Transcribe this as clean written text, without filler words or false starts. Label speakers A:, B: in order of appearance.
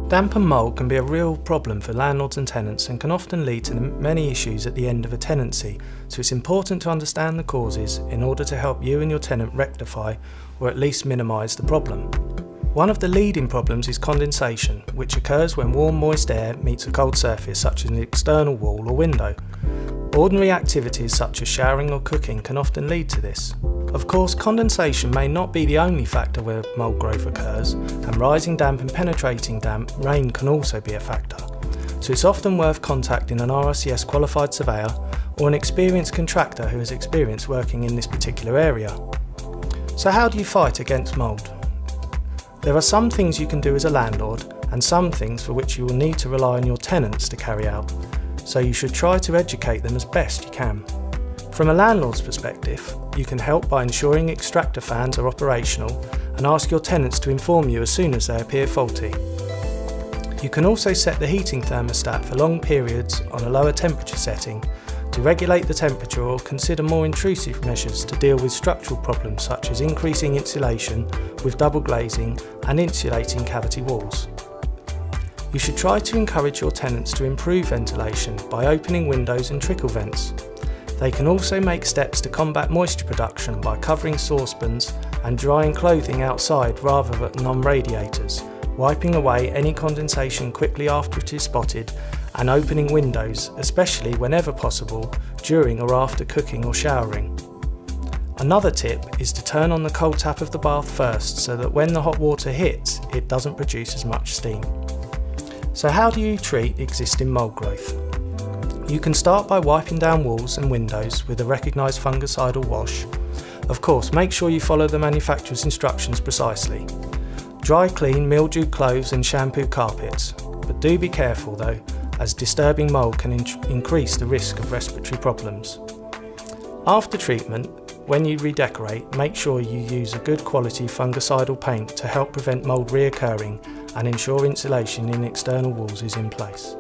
A: Damp and mould can be a real problem for landlords and tenants and can often lead to many issues at the end of a tenancy, so it's important to understand the causes in order to help you and your tenant rectify or at least minimise the problem. One of the leading problems is condensation, which occurs when warm moist air meets a cold surface such as an external wall or window. Ordinary activities such as showering or cooking can often lead to this. Of course, condensation may not be the only factor where mould growth occurs, and rising damp and penetrating damp rain can also be a factor. So it's often worth contacting an RICS qualified surveyor or an experienced contractor who has experience working in this particular area. So how do you fight against mould? There are some things you can do as a landlord and some things for which you will need to rely on your tenants to carry out, so you should try to educate them as best you can. From a landlord's perspective, you can help by ensuring extractor fans are operational and ask your tenants to inform you as soon as they appear faulty. You can also set the heating thermostat for long periods on a lower temperature setting to regulate the temperature or consider more intrusive measures to deal with structural problems such as increasing insulation with double glazing and insulating cavity walls. You should try to encourage your tenants to improve ventilation by opening windows and trickle vents. They can also make steps to combat moisture production by covering saucepans and drying clothing outside rather than on radiators, wiping away any condensation quickly after it is spotted, and opening windows, especially whenever possible, during or after cooking or showering. Another tip is to turn on the cold tap of the bath first so that when the hot water hits, it doesn't produce as much steam. So how do you treat existing mould growth? You can start by wiping down walls and windows with a recognised fungicidal wash. Of course, make sure you follow the manufacturer's instructions precisely. Dry clean mildewed clothes and shampoo carpets, but do be careful though, as disturbing mould can increase the risk of respiratory problems. After treatment, when you redecorate, make sure you use a good quality fungicidal paint to help prevent mould reoccurring and ensure insulation in external walls is in place.